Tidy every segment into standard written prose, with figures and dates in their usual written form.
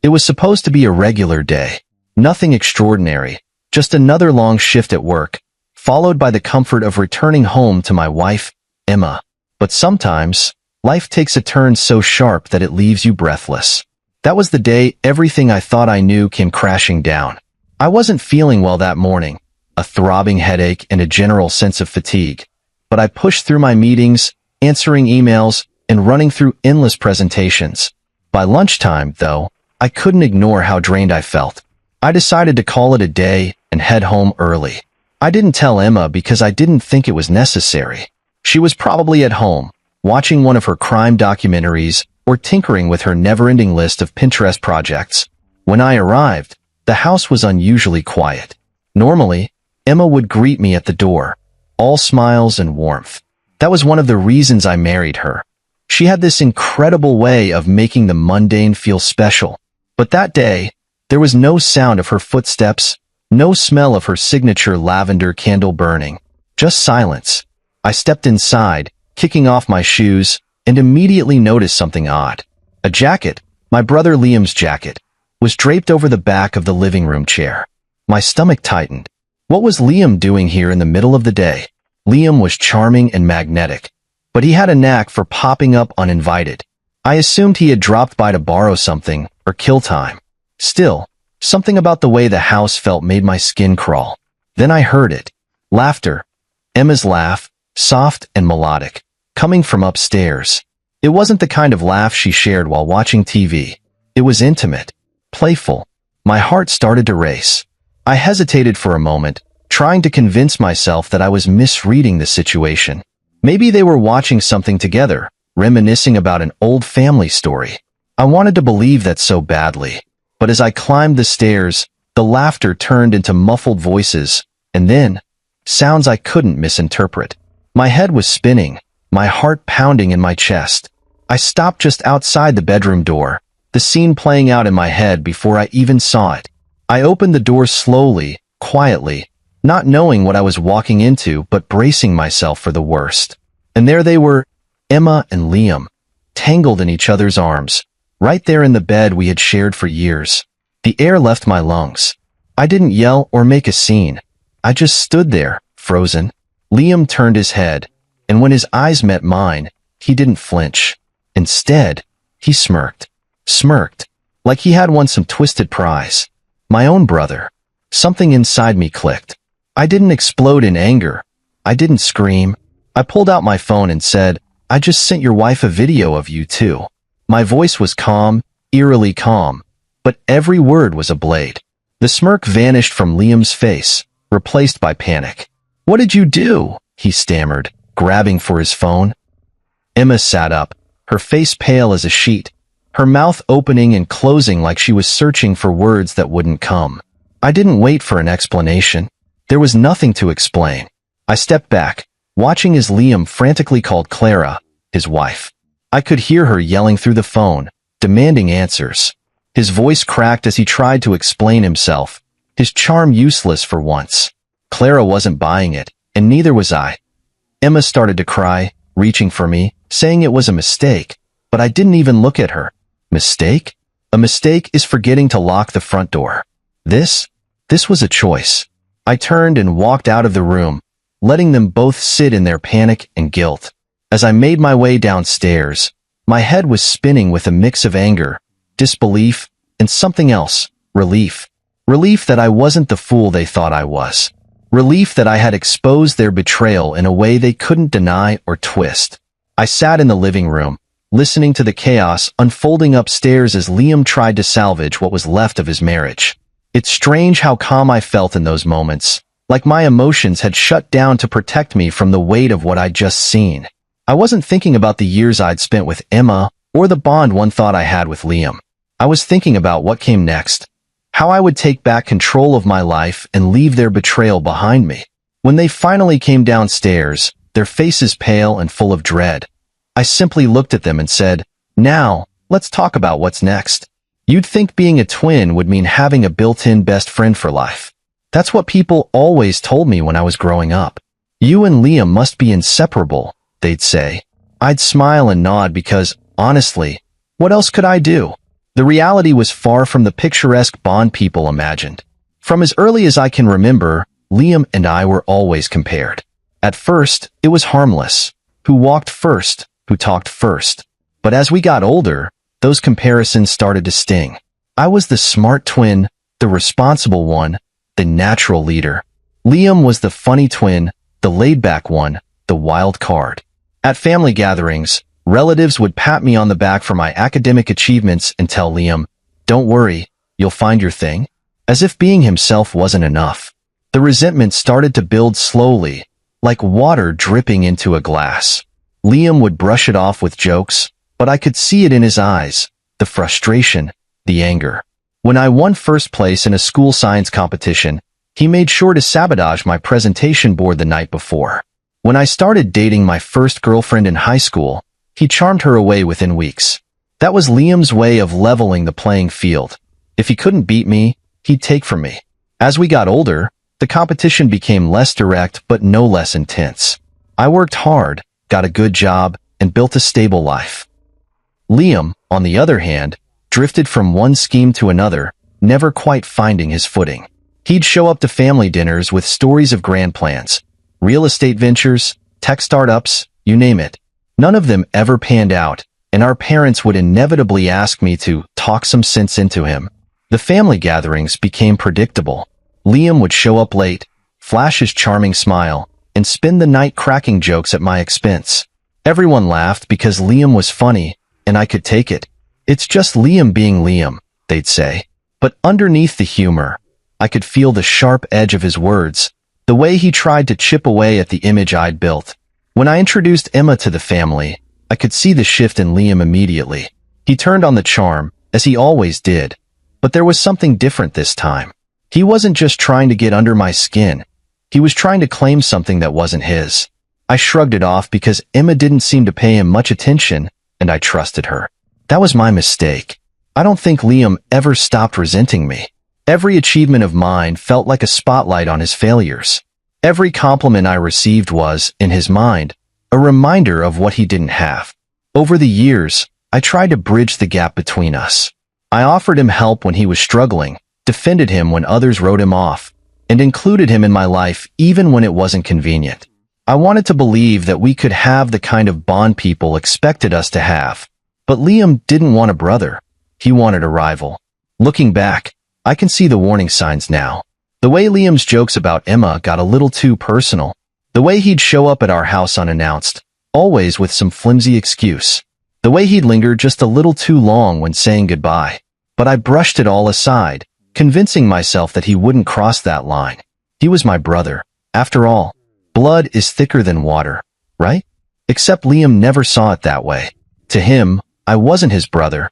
It was supposed to be a regular day. Nothing extraordinary, just another long shift at work, followed by the comfort of returning home to my wife, Emma. But sometimes, life takes a turn so sharp that it leaves you breathless. That was the day everything I thought I knew came crashing down. I wasn't feeling well that morning, a throbbing headache and a general sense of fatigue. But I pushed through my meetings, answering emails, and running through endless presentations. By lunchtime, though, I couldn't ignore how drained I felt. I decided to call it a day and head home early. I didn't tell Emma because I didn't think it was necessary. She was probably at home, watching one of her crime documentaries or tinkering with her never-ending list of Pinterest projects. When I arrived, the house was unusually quiet. Normally, Emma would greet me at the door, all smiles and warmth. That was one of the reasons I married her. She had this incredible way of making the mundane feel special. But that day, there was no sound of her footsteps, no smell of her signature lavender candle burning, just silence. I stepped inside, kicking off my shoes, and immediately noticed something odd. A jacket, my brother Liam's jacket, was draped over the back of the living room chair. My stomach tightened. What was Liam doing here in the middle of the day? Liam was charming and magnetic, but he had a knack for popping up uninvited. I assumed he had dropped by to borrow something or kill time. Still, something about the way the house felt made my skin crawl. Then I heard it. Laughter. Emma's laugh, soft and melodic, coming from upstairs. It wasn't the kind of laugh she shared while watching TV. It was intimate, playful. My heart started to race. I hesitated for a moment, trying to convince myself that I was misreading the situation. Maybe they were watching something together, reminiscing about an old family story. I wanted to believe that so badly. But as I climbed the stairs, the laughter turned into muffled voices, and then, sounds I couldn't misinterpret. My head was spinning, my heart pounding in my chest. I stopped just outside the bedroom door, the scene playing out in my head before I even saw it. I opened the door slowly, quietly, not knowing what I was walking into but bracing myself for the worst. And there they were, Emma and Liam, tangled in each other's arms, right there in the bed we had shared for years. The air left my lungs. I didn't yell or make a scene. I just stood there, frozen. Liam turned his head, and when his eyes met mine, he didn't flinch. Instead, he smirked. Smirked, like he had won some twisted prize. My own brother. Something inside me clicked. I didn't explode in anger. I didn't scream. I pulled out my phone and said, "I just sent your wife a video of you too." My voice was calm, eerily calm, but every word was a blade. The smirk vanished from Liam's face, replaced by panic. "What did you do?" he stammered, grabbing for his phone. Emma sat up, her face pale as a sheet, her mouth opening and closing like she was searching for words that wouldn't come. I didn't wait for an explanation. There was nothing to explain. I stepped back, watching as Liam frantically called Clara, his wife. I could hear her yelling through the phone, demanding answers. His voice cracked as he tried to explain himself, his charm useless for once. Clara wasn't buying it, and neither was I. Emma started to cry, reaching for me, saying it was a mistake, but I didn't even look at her. Mistake? A mistake is forgetting to lock the front door. This was a choice. I turned and walked out of the room, letting them both sit in their panic and guilt. As I made my way downstairs, my head was spinning with a mix of anger, disbelief, and something else, relief. Relief that I wasn't the fool they thought I was. Relief that I had exposed their betrayal in a way they couldn't deny or twist. I sat in the living room, listening to the chaos unfolding upstairs as Liam tried to salvage what was left of his marriage. It's strange how calm I felt in those moments, like my emotions had shut down to protect me from the weight of what I'd just seen. I wasn't thinking about the years I'd spent with Emma or the bond one thought I had with Liam. I was thinking about what came next, how I would take back control of my life and leave their betrayal behind me. When they finally came downstairs, their faces pale and full of dread, I simply looked at them and said, "Now, let's talk about what's next." You'd think being a twin would mean having a built-in best friend for life. That's what people always told me when I was growing up. "You and Liam must be inseparable," they'd say. I'd smile and nod because, honestly, what else could I do? The reality was far from the picturesque bond people imagined. From as early as I can remember, Liam and I were always compared. At first, it was harmless. Who walked first? Who talked first? But as we got older, those comparisons started to sting. I was the smart twin, the responsible one, the natural leader. Liam was the funny twin, the laid-back one, the wild card. At family gatherings, relatives would pat me on the back for my academic achievements and tell Liam, "Don't worry, you'll find your thing," as if being himself wasn't enough. The resentment started to build slowly, like water dripping into a glass. Liam would brush it off with jokes, but I could see it in his eyes, the frustration, the anger. When I won first place in a school science competition, he made sure to sabotage my presentation board the night before. When I started dating my first girlfriend in high school, he charmed her away within weeks. That was Liam's way of leveling the playing field. If he couldn't beat me, he'd take from me. As we got older, the competition became less direct but no less intense. I worked hard, got a good job, and built a stable life. Liam, on the other hand, drifted from one scheme to another, never quite finding his footing. He'd show up to family dinners with stories of grand plans, real estate ventures, tech startups, you name it. None of them ever panned out, and our parents would inevitably ask me to talk some sense into him. The family gatherings became predictable. Liam would show up late, flash his charming smile, and spend the night cracking jokes at my expense. Everyone laughed because Liam was funny, and I could take it. "It's just Liam being Liam," they'd say. But underneath the humor, I could feel the sharp edge of his words, the way he tried to chip away at the image I'd built. When I introduced Emma to the family, I could see the shift in Liam immediately. He turned on the charm, as he always did, but there was something different this time. He wasn't just trying to get under my skin. He was trying to claim something that wasn't his. I shrugged it off because Emma didn't seem to pay him much attention, and I trusted her. That was my mistake. I don't think Liam ever stopped resenting me. Every achievement of mine felt like a spotlight on his failures. Every compliment I received was, in his mind, a reminder of what he didn't have. Over the years, I tried to bridge the gap between us. I offered him help when he was struggling, defended him when others wrote him off, and included him in my life even when it wasn't convenient. I wanted to believe that we could have the kind of bond people expected us to have. But Liam didn't want a brother. He wanted a rival. Looking back, I can see the warning signs now. The way Liam's jokes about Emma got a little too personal. The way he'd show up at our house unannounced, always with some flimsy excuse. The way he'd linger just a little too long when saying goodbye. But I brushed it all aside, convincing myself that he wouldn't cross that line. He was my brother. After all, blood is thicker than water, right? Except Liam never saw it that way. To him, I wasn't his brother.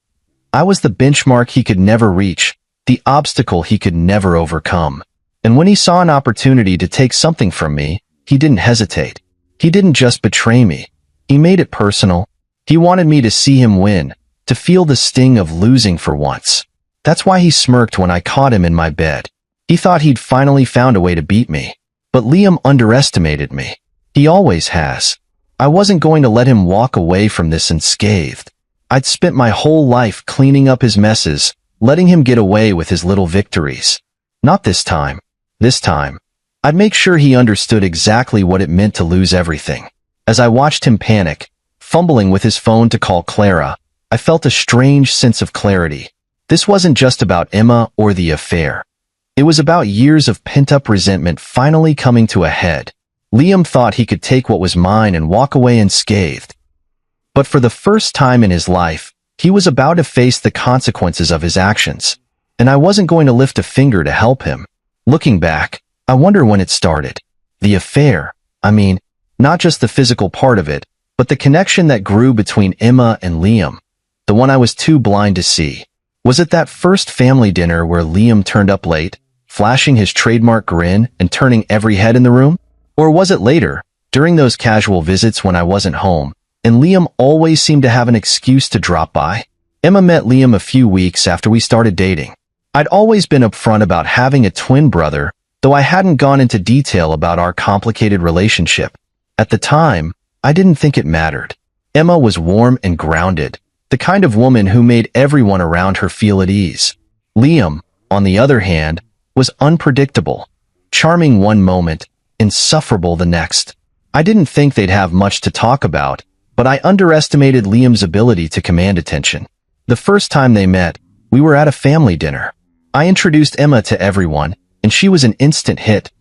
I was the benchmark he could never reach, the obstacle he could never overcome. And when he saw an opportunity to take something from me, he didn't hesitate. He didn't just betray me. He made it personal. He wanted me to see him win, to feel the sting of losing for once. That's why he smirked when I caught him in my bed. He thought he'd finally found a way to beat me. But Liam underestimated me. He always has. I wasn't going to let him walk away from this unscathed. I'd spent my whole life cleaning up his messes, letting him get away with his little victories. Not this time. This time, I'd make sure he understood exactly what it meant to lose everything. As I watched him panic, fumbling with his phone to call Clara, I felt a strange sense of clarity. This wasn't just about Emma or the affair. It was about years of pent-up resentment finally coming to a head. Liam thought he could take what was mine and walk away unscathed. But for the first time in his life, he was about to face the consequences of his actions, and I wasn't going to lift a finger to help him. Looking back, I wonder when it started. The affair, I mean, not just the physical part of it, but the connection that grew between Emma and Liam, the one I was too blind to see. Was it that first family dinner where Liam turned up late, flashing his trademark grin and turning every head in the room? Or was it later, during those casual visits when I wasn't home, and Liam always seemed to have an excuse to drop by? Emma met Liam a few weeks after we started dating. I'd always been upfront about having a twin brother, though I hadn't gone into detail about our complicated relationship. At the time, I didn't think it mattered. Emma was warm and grounded, the kind of woman who made everyone around her feel at ease. Liam, on the other hand, was unpredictable, charming one moment, insufferable the next. I didn't think they'd have much to talk about, but I underestimated Liam's ability to command attention. The first time they met, we were at a family dinner. I introduced Emma to everyone, and she was an instant hit.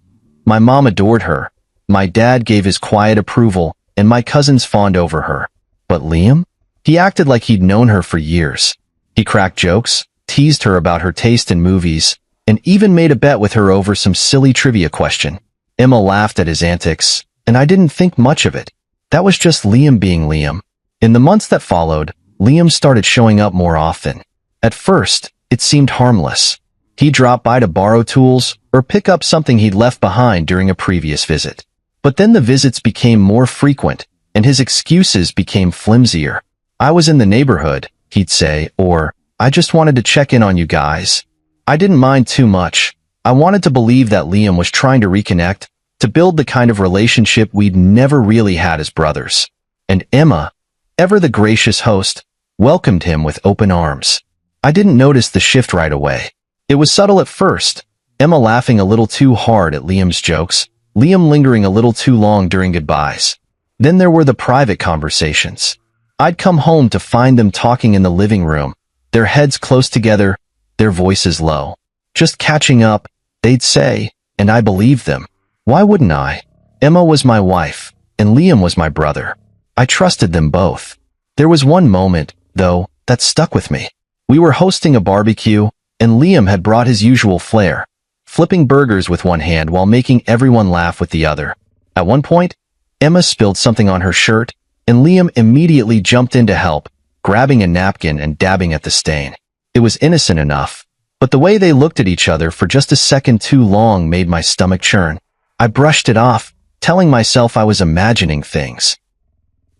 My mom adored her, my dad gave his quiet approval, and my cousins fawned over her. But Liam? He acted like he'd known her for years. He cracked jokes, teased her about her taste in movies, and even made a bet with her over some silly trivia question. Emma laughed at his antics, and I didn't think much of it. That was just Liam being Liam. In the months that followed, Liam started showing up more often. At first, it seemed harmless. He'd drop by to borrow tools or pick up something he'd left behind during a previous visit. But then the visits became more frequent, and his excuses became flimsier. I was in the neighborhood, he'd say, or, I just wanted to check in on you guys. I didn't mind too much. I wanted to believe that Liam was trying to reconnect, to build the kind of relationship we'd never really had as brothers. And Emma, ever the gracious host, welcomed him with open arms. I didn't notice the shift right away. It was subtle at first, Emma laughing a little too hard at Liam's jokes, Liam lingering a little too long during goodbyes. Then there were the private conversations. I'd come home to find them talking in the living room, their heads close together, their voices low. Just catching up, they'd say, and I believed them. Why wouldn't I? Emma was my wife, and Liam was my brother. I trusted them both. There was one moment, though, that stuck with me. We were hosting a barbecue, and Liam had brought his usual flair, flipping burgers with one hand while making everyone laugh with the other. At one point, Emma spilled something on her shirt, and Liam immediately jumped in to help, grabbing a napkin and dabbing at the stain. It was innocent enough, but the way they looked at each other for just a second too long made my stomach churn. I brushed it off, telling myself I was imagining things.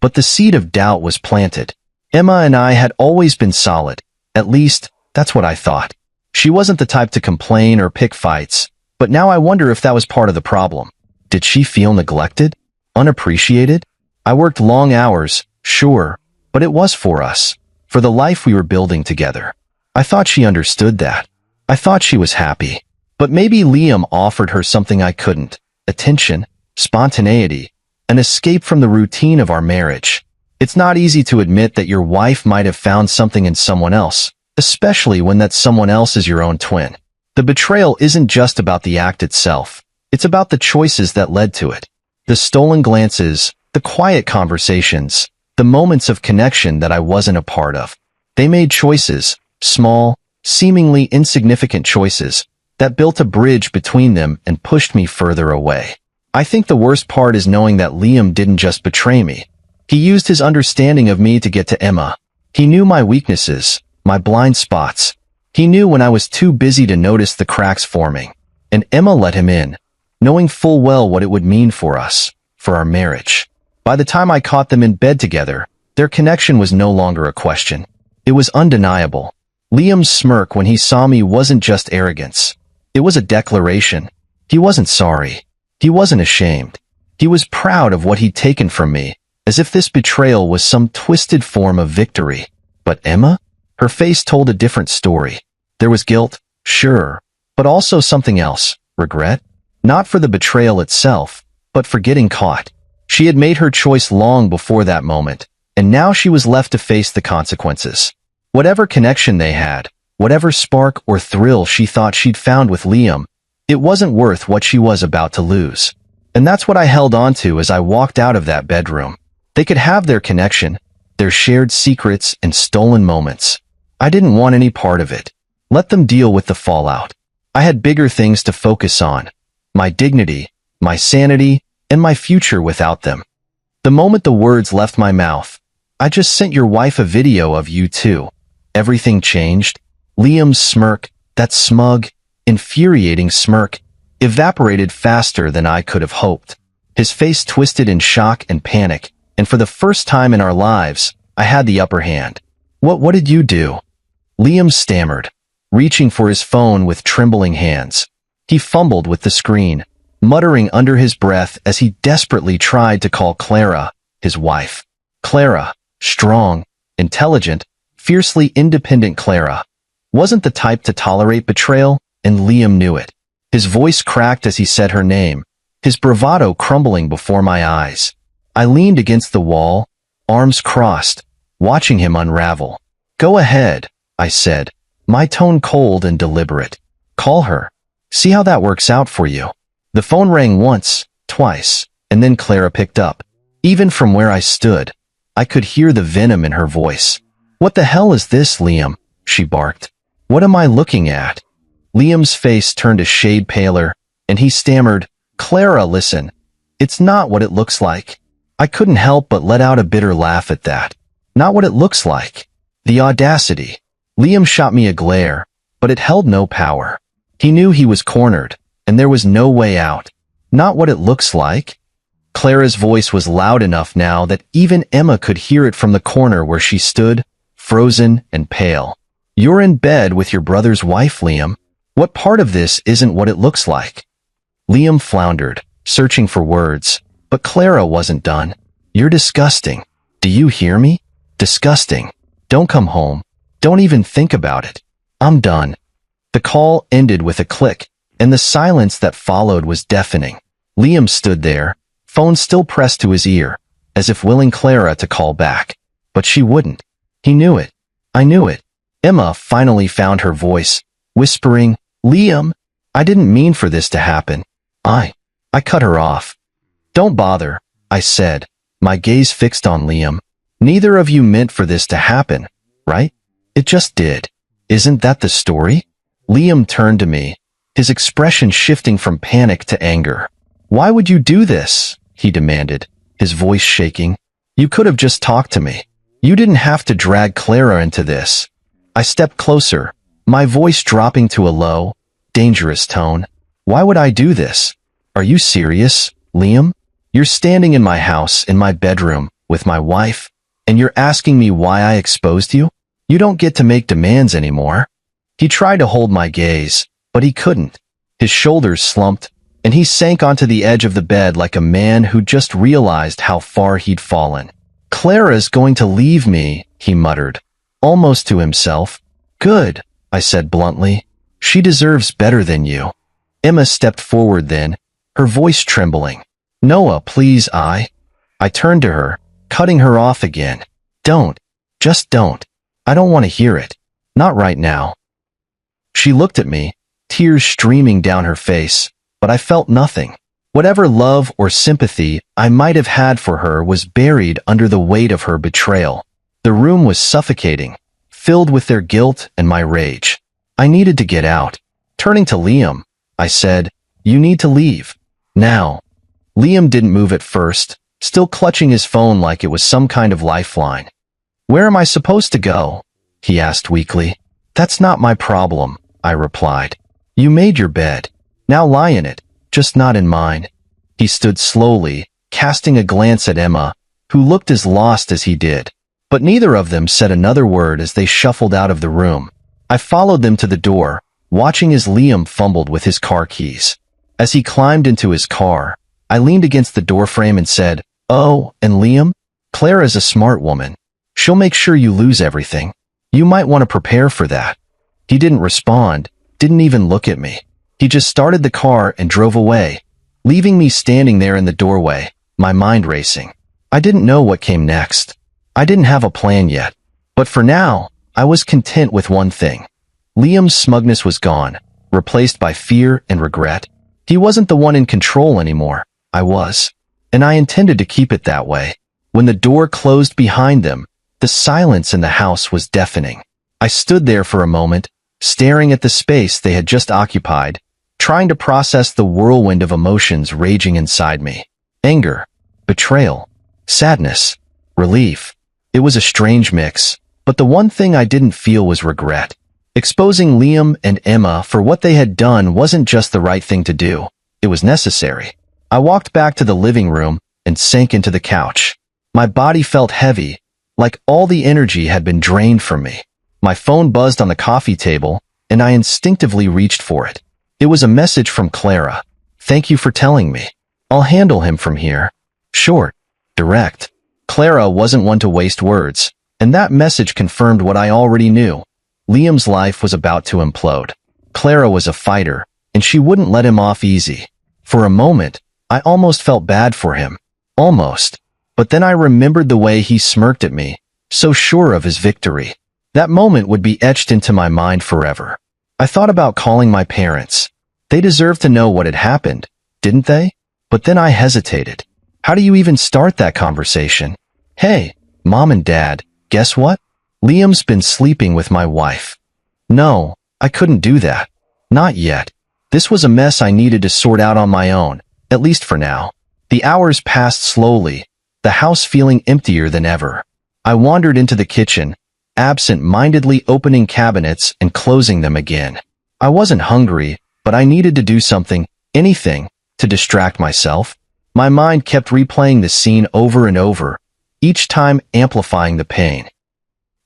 But the seed of doubt was planted. Emma and I had always been solid. At least, that's what I thought. She wasn't the type to complain or pick fights, but now I wonder if that was part of the problem. Did she feel neglected? Unappreciated? I worked long hours, sure, but it was for us, for the life we were building together. I thought she understood that. I thought she was happy. But maybe Liam offered her something I couldn't: attention, spontaneity, an escape from the routine of our marriage. It's not easy to admit that your wife might have found something in someone else, especially when that someone else is your own twin. The betrayal isn't just about the act itself. It's about the choices that led to it. The stolen glances, the quiet conversations, the moments of connection that I wasn't a part of. They made choices, small, seemingly insignificant choices, that built a bridge between them and pushed me further away. I think the worst part is knowing that Liam didn't just betray me. He used his understanding of me to get to Emma. He knew my weaknesses, my blind spots. He knew when I was too busy to notice the cracks forming. And Emma let him in, knowing full well what it would mean for us, for our marriage. By the time I caught them in bed together, their connection was no longer a question. It was undeniable. Liam's smirk when he saw me wasn't just arrogance. It was a declaration. He wasn't sorry. He wasn't ashamed. He was proud of what he'd taken from me, as if this betrayal was some twisted form of victory. But Emma? Her face told a different story. There was guilt, sure, but also something else: regret. Not for the betrayal itself, but for getting caught. She had made her choice long before that moment, and now she was left to face the consequences. Whatever connection they had, whatever spark or thrill she thought she'd found with Liam, it wasn't worth what she was about to lose. And that's what I held on to as I walked out of that bedroom. They could have their connection, their shared secrets and stolen moments. I didn't want any part of it. Let them deal with the fallout. I had bigger things to focus on: my dignity, my sanity, and my future without them. The moment the words left my mouth, "I just sent your wife a video of you too," everything changed. Liam's smirk, that smug, infuriating smirk, evaporated faster than I could have hoped. His face twisted in shock and panic, and for the first time in our lives, I had the upper hand. What did you do?" Liam stammered, reaching for his phone with trembling hands. He fumbled with the screen, muttering under his breath as he desperately tried to call Clara, his wife. Clara, strong, intelligent, fiercely independent Clara, wasn't the type to tolerate betrayal, and Liam knew it. His voice cracked as he said her name, his bravado crumbling before my eyes. I leaned against the wall, arms crossed, watching him unravel. "Go ahead," I said, my tone cold and deliberate. "Call her. See how that works out for you." The phone rang once, twice, and then Clara picked up. Even from where I stood, I could hear the venom in her voice. "What the hell is this, Liam?" she barked. "What am I looking at?" Liam's face turned a shade paler, and he stammered, "Clara, listen. It's not what it looks like." I couldn't help but let out a bitter laugh at that. Not what it looks like. The audacity. Liam shot me a glare, but it held no power. He knew he was cornered, and there was no way out. Not what it looks like? Clara's voice was loud enough now that even Emma could hear it from the corner where she stood, frozen and pale. "You're in bed with your brother's wife, Liam. What part of this isn't what it looks like?" Liam floundered, searching for words, but Clara wasn't done. "You're disgusting. Do you hear me? Disgusting. Don't come home. Don't even think about it. I'm done." The call ended with a click, and the silence that followed was deafening. Liam stood there, phone still pressed to his ear, as if willing Clara to call back. But she wouldn't. He knew it. I knew it. Emma finally found her voice, whispering, "Liam, I didn't mean for this to happen." I cut her off. "Don't bother," I said, my gaze fixed on Liam. "Neither of you meant for this to happen, right? It just did. Isn't that the story?" Liam turned to me, his expression shifting from panic to anger. "Why would you do this?" he demanded, his voice shaking. "You could have just talked to me. You didn't have to drag Clara into this." I stepped closer, my voice dropping to a low, dangerous tone. "Why would I do this? Are you serious, Liam? You're standing in my house, in my bedroom, with my wife, and you're asking me why I exposed you? You don't get to make demands anymore." He tried to hold my gaze, but he couldn't. His shoulders slumped, and he sank onto the edge of the bed like a man who just realized how far he'd fallen. "Clara's going to leave me," he muttered, almost to himself. "Good," I said bluntly. "She deserves better than you." Emma stepped forward then, her voice trembling. "Noah, please, I turned to her, cutting her off again. "Don't. Just don't. I don't want to hear it. Not right now." She looked at me, tears streaming down her face, but I felt nothing. Whatever love or sympathy I might have had for her was buried under the weight of her betrayal. The room was suffocating, filled with their guilt and my rage. I needed to get out. Turning to Liam, I said, "You need to leave. Now." Liam didn't move at first, still clutching his phone like it was some kind of lifeline. "Where am I supposed to go?" he asked weakly. "That's not my problem," I replied. "You made your bed. Now lie in it, just not in mine." He stood slowly, casting a glance at Emma, who looked as lost as he did. But neither of them said another word as they shuffled out of the room. I followed them to the door, watching as Liam fumbled with his car keys. As he climbed into his car, I leaned against the doorframe and said, "Oh, and Liam, Clara's a smart woman. She'll make sure you lose everything. You might want to prepare for that." He didn't respond, didn't even look at me. He just started the car and drove away, leaving me standing there in the doorway, my mind racing. I didn't know what came next. I didn't have a plan yet. But for now, I was content with one thing. Liam's smugness was gone, replaced by fear and regret. He wasn't the one in control anymore. I was. And I intended to keep it that way. When the door closed behind them, the silence in the house was deafening. I stood there for a moment, staring at the space they had just occupied, trying to process the whirlwind of emotions raging inside me. Anger, betrayal, sadness, relief. It was a strange mix, but the one thing I didn't feel was regret. Exposing Liam and Emma for what they had done wasn't just the right thing to do. It was necessary. I walked back to the living room and sank into the couch. My body felt heavy, like all the energy had been drained from me. My phone buzzed on the coffee table, and I instinctively reached for it. It was a message from Clara. "Thank you for telling me. I'll handle him from here." Short, direct. Clara wasn't one to waste words. And that message confirmed what I already knew. Liam's life was about to implode. Clara was a fighter, and she wouldn't let him off easy. For a moment, I almost felt bad for him. Almost. But then I remembered the way he smirked at me, so sure of his victory. That moment would be etched into my mind forever. I thought about calling my parents. They deserved to know what had happened, didn't they? But then I hesitated. How do you even start that conversation? Hey, Mom and Dad, guess what? Liam's been sleeping with my wife. No, I couldn't do that. Not yet. This was a mess I needed to sort out on my own, at least for now. The hours passed slowly, the house feeling emptier than ever. I wandered into the kitchen, absent-mindedly opening cabinets and closing them again. I wasn't hungry, but I needed to do something, anything, to distract myself. My mind kept replaying the scene over and over, each time amplifying the pain.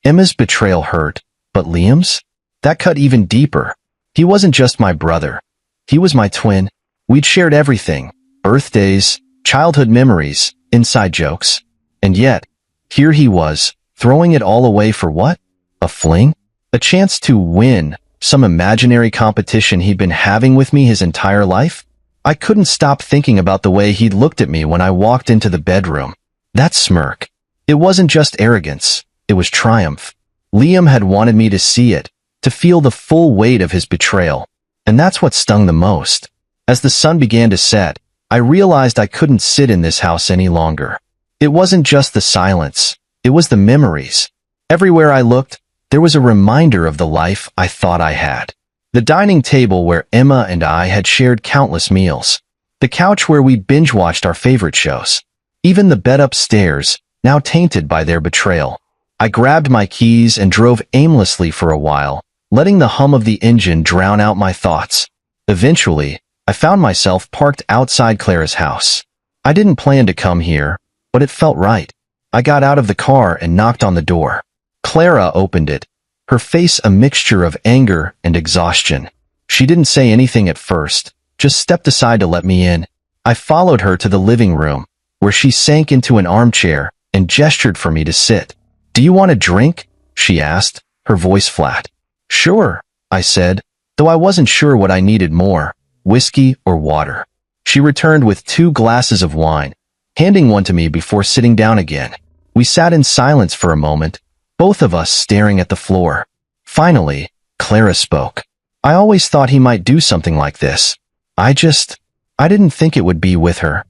Emma's betrayal hurt, but Liam's? That cut even deeper. He wasn't just my brother. He was my twin. We'd shared everything, birthdays, childhood memories, inside jokes. And yet, here he was, throwing it all away for what? A fling? A chance to win some imaginary competition he'd been having with me his entire life? I couldn't stop thinking about the way he'd looked at me when I walked into the bedroom. That smirk. It wasn't just arrogance. It was triumph. Liam had wanted me to see it, to feel the full weight of his betrayal. And that's what stung the most. As the sun began to set, I realized I couldn't sit in this house any longer. It wasn't just the silence. It was the memories. Everywhere I looked, there was a reminder of the life I thought I had. The dining table where Emma and I had shared countless meals. The couch where we binge-watched our favorite shows. Even the bed upstairs, now tainted by their betrayal. I grabbed my keys and drove aimlessly for a while, letting the hum of the engine drown out my thoughts. Eventually, I found myself parked outside Clara's house. I didn't plan to come here, but it felt right. I got out of the car and knocked on the door. Clara opened it, her face a mixture of anger and exhaustion. She didn't say anything at first, just stepped aside to let me in. I followed her to the living room, where she sank into an armchair and gestured for me to sit. "Do you want a drink?" she asked, her voice flat. "Sure," I said, though I wasn't sure what I needed more, whiskey or water. She returned with 2 glasses of wine, handing one to me before sitting down again. We sat in silence for a moment, both of us staring at the floor. Finally, Clara spoke. "I always thought he might do something like this. I didn't think it would be with her."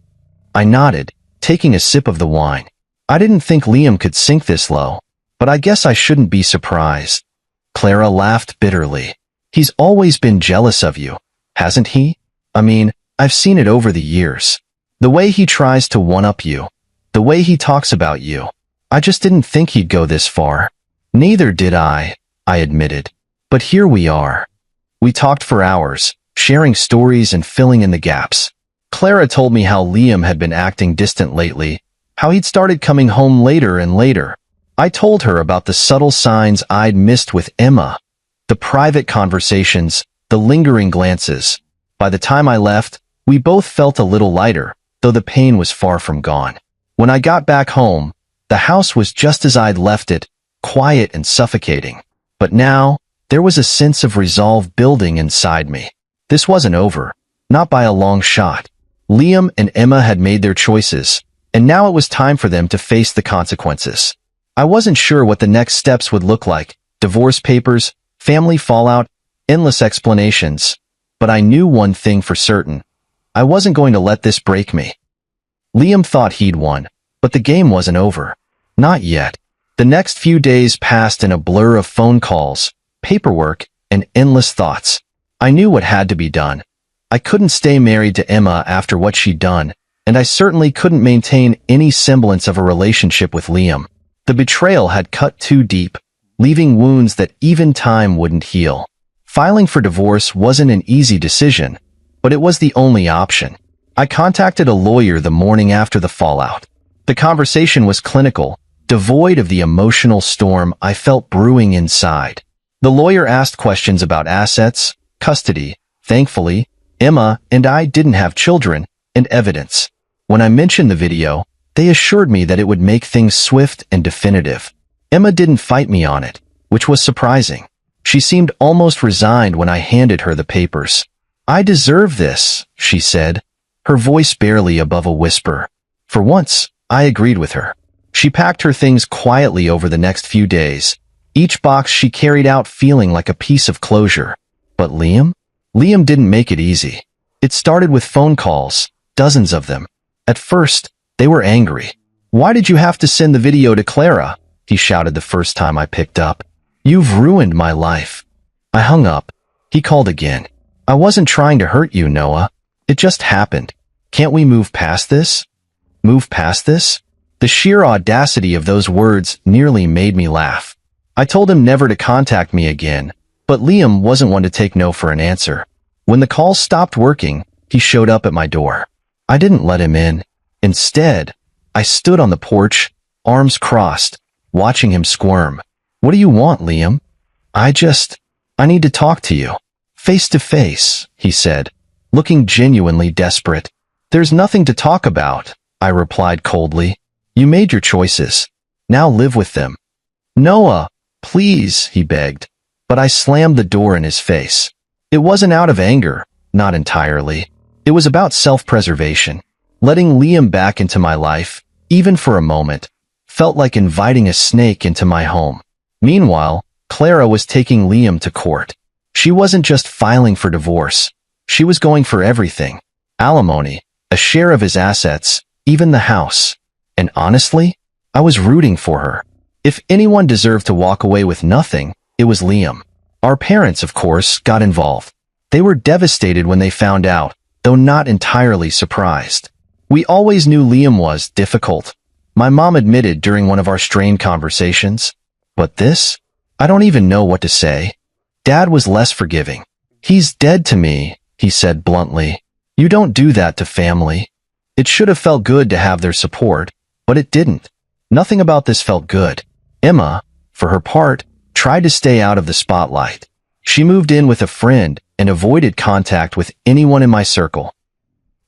I nodded, taking a sip of the wine. I didn't think Liam could sink this low, but I guess I shouldn't be surprised. Clara laughed bitterly. "He's always been jealous of you, hasn't he? I mean, I've seen it over the years. The way he tries to one-up you, the way he talks about you. I just didn't think he'd go this far." "Neither did I admitted. "But here we are." We talked for hours, sharing stories and filling in the gaps. Clara told me how Liam had been acting distant lately, how he'd started coming home later and later. I told her about the subtle signs I'd missed with Emma, the private conversations, the lingering glances. By the time I left, we both felt a little lighter, though the pain was far from gone. When I got back home, the house was just as I'd left it, quiet and suffocating. But now, there was a sense of resolve building inside me. This wasn't over, not by a long shot. Liam and Emma had made their choices, and now it was time for them to face the consequences. I wasn't sure what the next steps would look like: divorce papers, family fallout, endless explanations. But I knew one thing for certain. I wasn't going to let this break me. Liam thought he'd won, but the game wasn't over. Not yet. The next few days passed in a blur of phone calls, paperwork, and endless thoughts. I knew what had to be done. I couldn't stay married to Emma after what she'd done, and I certainly couldn't maintain any semblance of a relationship with Liam. The betrayal had cut too deep, leaving wounds that even time wouldn't heal. Filing for divorce wasn't an easy decision, but it was the only option. I contacted a lawyer the morning after the fallout. The conversation was clinical, devoid of the emotional storm I felt brewing inside. The lawyer asked questions about assets, custody. Thankfully, Emma and I didn't have children, and evidence. When I mentioned the video, they assured me that it would make things swift and definitive. Emma didn't fight me on it, which was surprising. She seemed almost resigned when I handed her the papers. "I deserve this," she said, her voice barely above a whisper. For once, I agreed with her. She packed her things quietly over the next few days, each box she carried out feeling like a piece of closure. But Liam? Liam didn't make it easy. It started with phone calls, dozens of them. At first, they were angry. "Why did you have to send the video to Clara?" he shouted the first time I picked up. "You've ruined my life." I hung up. He called again. "I wasn't trying to hurt you, Noah. It just happened. Can't we move past this?" Move past this? The sheer audacity of those words nearly made me laugh. I told him never to contact me again, but Liam wasn't one to take no for an answer. When the call stopped working, he showed up at my door. I didn't let him in. Instead, I stood on the porch, arms crossed, watching him squirm. "What do you want, Liam?" I need to talk to you. Face to face," he said, looking genuinely desperate. "There's nothing to talk about," I replied coldly. "You made your choices. Now live with them." "Noah, please," he begged, but I slammed the door in his face. It wasn't out of anger, not entirely. It was about self-preservation. Letting Liam back into my life, even for a moment, felt like inviting a snake into my home. Meanwhile, Clara was taking Liam to court. She wasn't just filing for divorce. She was going for everything. Alimony, a share of his assets, even the house. And honestly, I was rooting for her. If anyone deserved to walk away with nothing, it was Liam. Our parents, of course, got involved. They were devastated when they found out, though not entirely surprised. We always knew Liam was difficult. My mom admitted during one of our strained conversations. But this? I don't even know what to say. Dad was less forgiving. "He's dead to me," he said bluntly. "You don't do that to family." It should have felt good to have their support, but it didn't. Nothing about this felt good. Emma, for her part, tried to stay out of the spotlight. She moved in with a friend and avoided contact with anyone in my circle.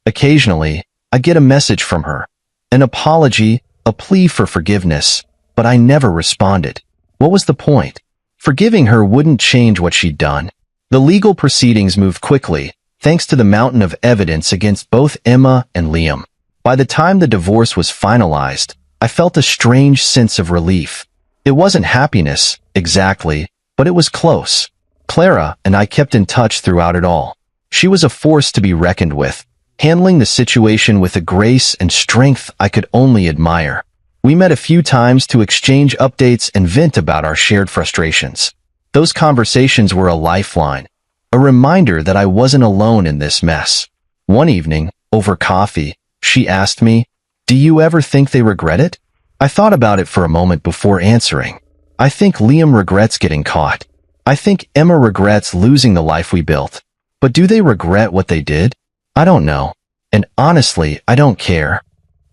Occasionally, I get a message from her, an apology, a plea for forgiveness, but I never responded. What was the point? Forgiving her wouldn't change what she'd done. The legal proceedings moved quickly, thanks to the mountain of evidence against both Emma and Liam. By the time the divorce was finalized, I felt a strange sense of relief. It wasn't happiness, exactly, but it was close. Clara and I kept in touch throughout it all. She was a force to be reckoned with, handling the situation with a grace and strength I could only admire. We met a few times to exchange updates and vent about our shared frustrations. Those conversations were a lifeline, a reminder that I wasn't alone in this mess. One evening, over coffee, she asked me, "Do you ever think they regret it?" I thought about it for a moment before answering. I think Liam regrets getting caught. I think Emma regrets losing the life we built. But do they regret what they did? I don't know. And honestly, I don't care.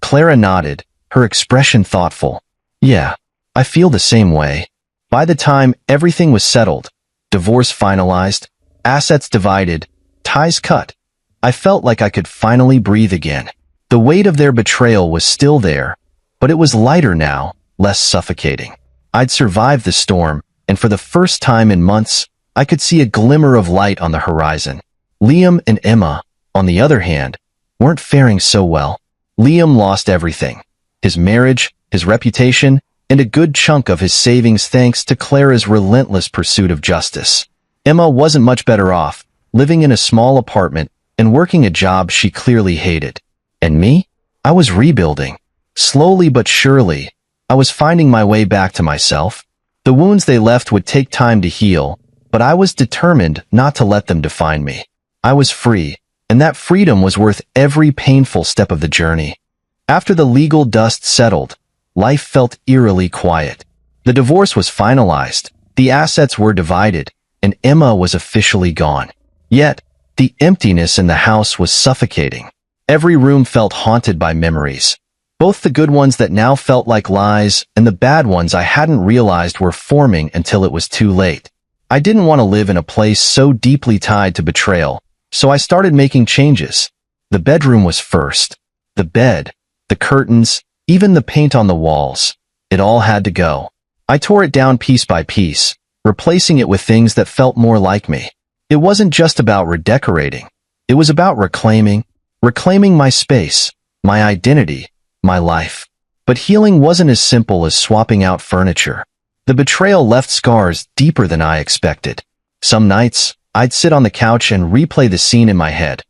Clara nodded, her expression thoughtful. "Yeah, I feel the same way." By the time everything was settled, divorce finalized, assets divided, ties cut, I felt like I could finally breathe again. The weight of their betrayal was still there, but it was lighter now, less suffocating. I'd survived the storm, and for the first time in months, I could see a glimmer of light on the horizon. Liam and Emma, on the other hand, weren't faring so well. Liam lost everything. His marriage, his reputation, and a good chunk of his savings thanks to Clara's relentless pursuit of justice. Emma wasn't much better off, living in a small apartment and working a job she clearly hated. And me? I was rebuilding. Slowly but surely, I was finding my way back to myself. The wounds they left would take time to heal, but I was determined not to let them define me. I was free, and that freedom was worth every painful step of the journey. After the legal dust settled, life felt eerily quiet. The divorce was finalized, the assets were divided, and Emma was officially gone. Yet, the emptiness in the house was suffocating. Every room felt haunted by memories. Both the good ones that now felt like lies and the bad ones I hadn't realized were forming until it was too late. I didn't want to live in a place so deeply tied to betrayal, so I started making changes. The bedroom was first. The bed, the curtains, even the paint on the walls. It all had to go. I tore it down piece by piece, replacing it with things that felt more like me. It wasn't just about redecorating. It was about reclaiming my space, my identity, my life. But healing wasn't as simple as swapping out furniture. The betrayal left scars deeper than I expected. Some nights, I'd sit on the couch and replay the scene in my head.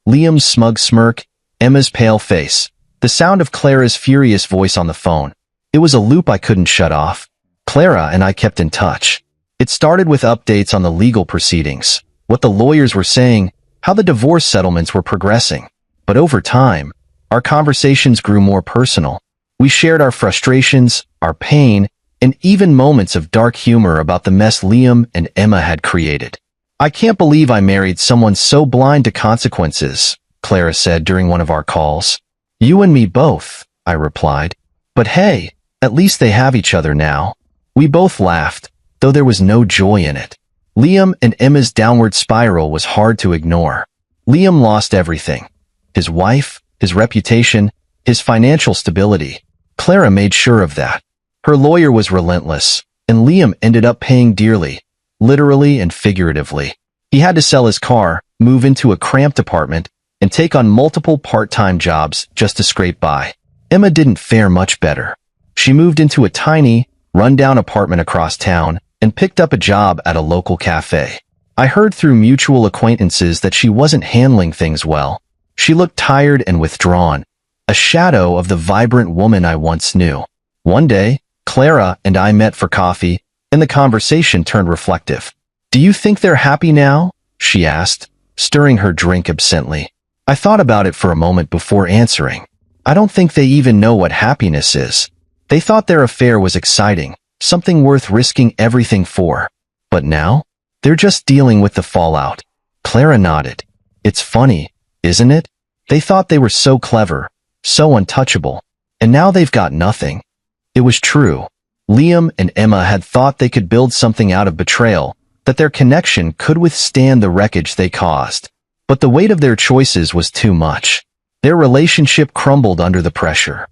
Liam's smug smirk, Emma's pale face, the sound of Clara's furious voice on the phone. It was a loop I couldn't shut off. Clara and I kept in touch. It started with updates on the legal proceedings, what the lawyers were saying, how the divorce settlements were progressing. But over time, our conversations grew more personal. We shared our frustrations, our pain, and even moments of dark humor about the mess Liam and Emma had created. "I can't believe I married someone so blind to consequences," Clara said during one of our calls. "You and me both," I replied. "But hey, at least they have each other now." We both laughed, though there was no joy in it. Liam and Emma's downward spiral was hard to ignore. Liam lost everything. His wife, his reputation, his financial stability. Clara made sure of that. Her lawyer was relentless, and Liam ended up paying dearly, literally and figuratively. He had to sell his car, move into a cramped apartment, and take on multiple part-time jobs just to scrape by. Emma didn't fare much better. She moved into a tiny, run-down apartment across town and picked up a job at a local cafe. I heard through mutual acquaintances that she wasn't handling things well. She looked tired and withdrawn, a shadow of the vibrant woman I once knew. One day, Clara and I met for coffee, and the conversation turned reflective. "Do you think they're happy now?" she asked, stirring her drink absently. I thought about it for a moment before answering. I don't think they even know what happiness is. They thought their affair was exciting, something worth risking everything for. But now, they're just dealing with the fallout. Clara nodded. "It's funny, isn't it? They thought they were so clever, so untouchable, and now they've got nothing." It was true. Liam and Emma had thought they could build something out of betrayal, that their connection could withstand the wreckage they caused. But the weight of their choices was too much. Their relationship crumbled under the pressure.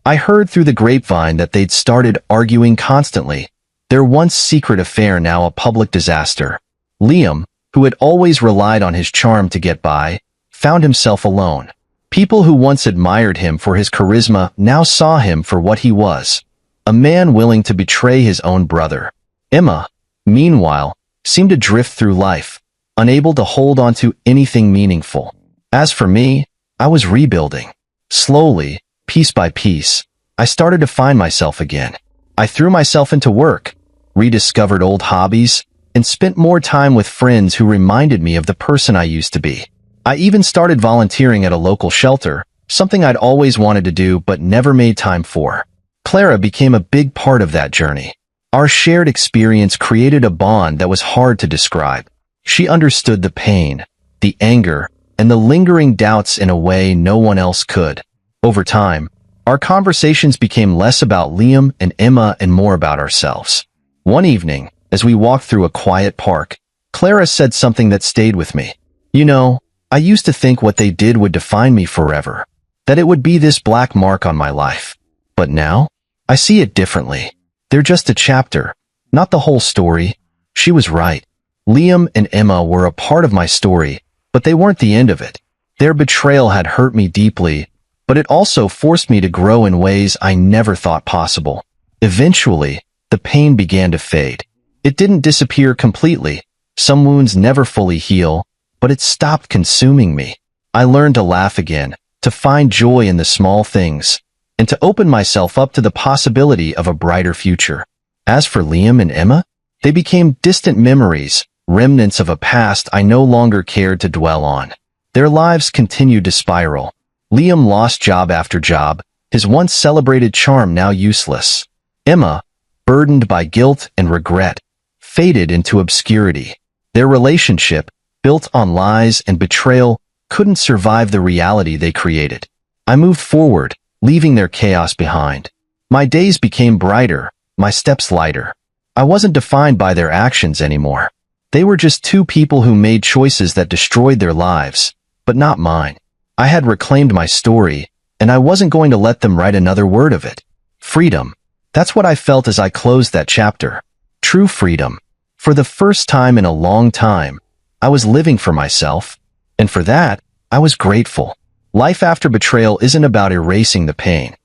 I heard through the grapevine that they'd started arguing constantly, their once secret affair now a public disaster. Liam, who had always relied on his charm to get by, found himself alone. People who once admired him for his charisma now saw him for what he was, a man willing to betray his own brother. Emma, meanwhile, seemed to drift through life, unable to hold on to anything meaningful. As for me, I was rebuilding. Slowly, piece by piece, I started to find myself again. I threw myself into work, rediscovered old hobbies, and spent more time with friends who reminded me of the person I used to be. I even started volunteering at a local shelter, something I'd always wanted to do but never made time for. Clara became a big part of that journey. Our shared experience created a bond that was hard to describe. She understood the pain, the anger, and the lingering doubts in a way no one else could. Over time, our conversations became less about Liam and Emma and more about ourselves. One evening, as we walked through a quiet park, Clara said something that stayed with me. "You know, I used to think what they did would define me forever, that it would be this black mark on my life. But now, I see it differently. They're just a chapter, not the whole story." She was right. Liam and Emma were a part of my story, but they weren't the end of it. Their betrayal had hurt me deeply, but it also forced me to grow in ways I never thought possible. Eventually, the pain began to fade. It didn't disappear completely. Some wounds never fully heal, but it stopped consuming me. I learned to laugh again, to find joy in the small things, and to open myself up to the possibility of a brighter future. As for Liam and Emma, they became distant memories, remnants of a past I no longer cared to dwell on. Their lives continued to spiral. Liam lost job after job, his once celebrated charm now useless. Emma, burdened by guilt and regret, faded into obscurity. Their relationship, built on lies and betrayal, couldn't survive the reality they created. I moved forward, leaving their chaos behind. My days became brighter, my steps lighter. I wasn't defined by their actions anymore. They were just two people who made choices that destroyed their lives, but not mine. I had reclaimed my story, and I wasn't going to let them write another word of it. Freedom. That's what I felt as I closed that chapter. True freedom. For the first time in a long time, I was living for myself, and for that, I was grateful. Life after betrayal isn't about erasing the pain.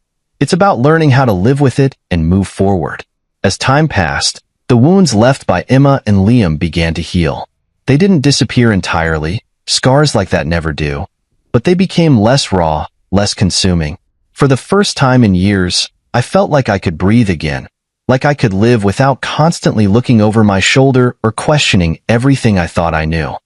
It's about learning how to live with it and move forward. As time passed, the wounds left by Emma and Liam began to heal. They didn't disappear entirely, scars like that never do, but they became less raw, less consuming. For the first time in years, I felt like I could breathe again, like I could live without constantly looking over my shoulder or questioning everything I thought I knew.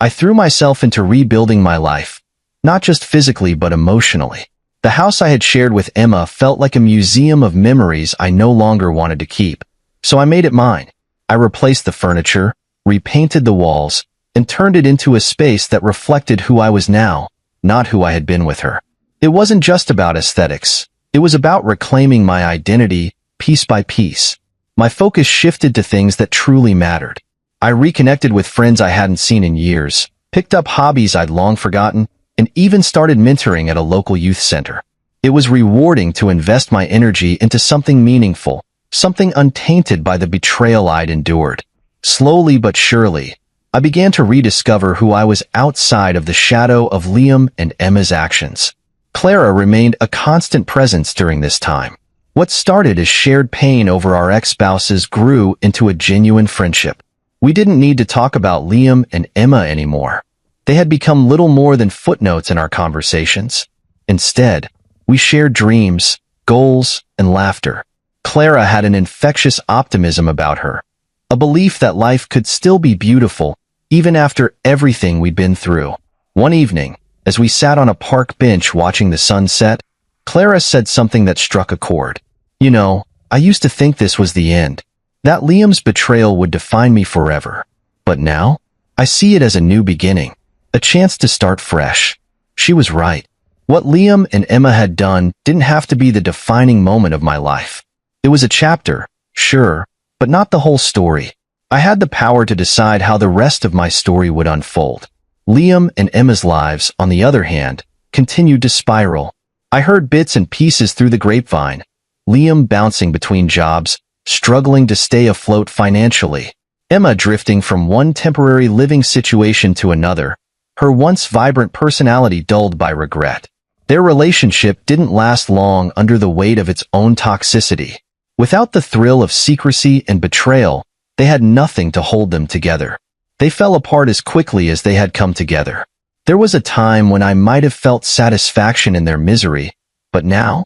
I threw myself into rebuilding my life, not just physically but emotionally. The house I had shared with Emma felt like a museum of memories I no longer wanted to keep, so I made it mine. I replaced the furniture, repainted the walls, and turned it into a space that reflected who I was now, not who I had been with her. It wasn't just about aesthetics. It was about reclaiming my identity, piece by piece. My focus shifted to things that truly mattered. I reconnected with friends I hadn't seen in years, picked up hobbies I'd long forgotten, and even started mentoring at a local youth center. It was rewarding to invest my energy into something meaningful, something untainted by the betrayal I'd endured. Slowly but surely, I began to rediscover who I was outside of the shadow of Liam and Emma's actions. Clara remained a constant presence during this time. What started as shared pain over our ex-spouses grew into a genuine friendship. We didn't need to talk about Liam and Emma anymore. They had become little more than footnotes in our conversations. Instead, we shared dreams, goals, and laughter. Clara had an infectious optimism about her, a belief that life could still be beautiful even after everything we'd been through. One evening, as we sat on a park bench watching the sun set, Clara said something that struck a chord. You know, I used to think this was the end, that Liam's betrayal would define me forever. But now, I see it as a new beginning, a chance to start fresh. She was right. What Liam and Emma had done didn't have to be the defining moment of my life. It was a chapter, sure, but not the whole story. I had the power to decide how the rest of my story would unfold. Liam and Emma's lives, on the other hand, continued to spiral. I heard bits and pieces through the grapevine. Liam bouncing between jobs, struggling to stay afloat financially. Emma drifting from one temporary living situation to another, her once vibrant personality dulled by regret. Their relationship didn't last long under the weight of its own toxicity. Without the thrill of secrecy and betrayal, they had nothing to hold them together. They fell apart as quickly as they had come together. There was a time when I might have felt satisfaction in their misery, but now,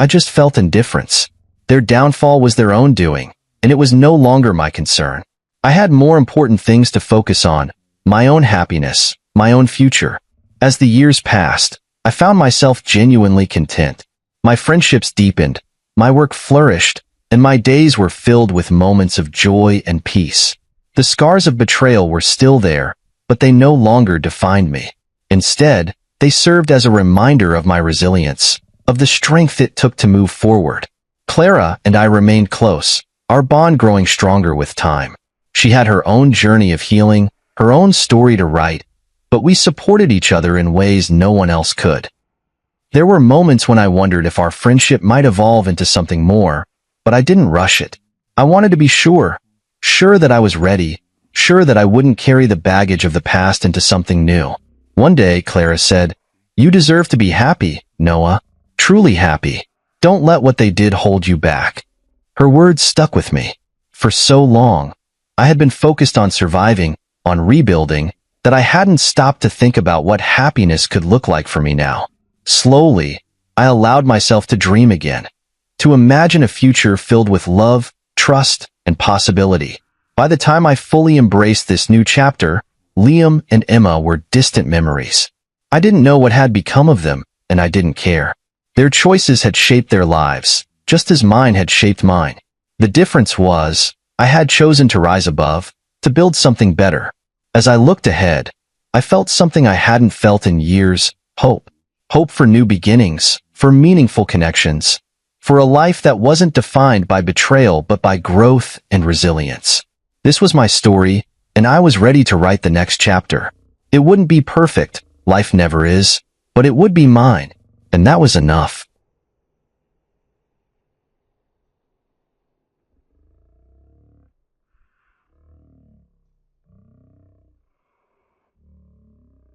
I just felt indifference. Their downfall was their own doing, and it was no longer my concern. I had more important things to focus on, my own happiness, my own future. As the years passed, I found myself genuinely content. My friendships deepened, my work flourished, and my days were filled with moments of joy and peace. The scars of betrayal were still there, but they no longer defined me. Instead, they served as a reminder of my resilience, of the strength it took to move forward. Clara and I remained close, our bond growing stronger with time. She had her own journey of healing, her own story to write, but we supported each other in ways no one else could. There were moments when I wondered if our friendship might evolve into something more, but I didn't rush it. I wanted to be sure that I was ready, sure that I wouldn't carry the baggage of the past into something new. One day, Clara said, "You deserve to be happy, Noah. Truly happy. Don't let what they did hold you back." Her words stuck with me. For so long, I had been focused on surviving, on rebuilding, that I hadn't stopped to think about what happiness could look like for me now. Slowly, I allowed myself to dream again, to imagine a future filled with love, trust, and possibility. By the time I fully embraced this new chapter, Liam and Emma were distant memories. I didn't know what had become of them, and I didn't care. Their choices had shaped their lives, just as mine had shaped mine. The difference was, I had chosen to rise above, to build something better. As I looked ahead, I felt something I hadn't felt in years, hope. Hope for new beginnings, for meaningful connections, for a life that wasn't defined by betrayal but by growth and resilience. This was my story, and I was ready to write the next chapter. It wouldn't be perfect, life never is, but it would be mine, and that was enough.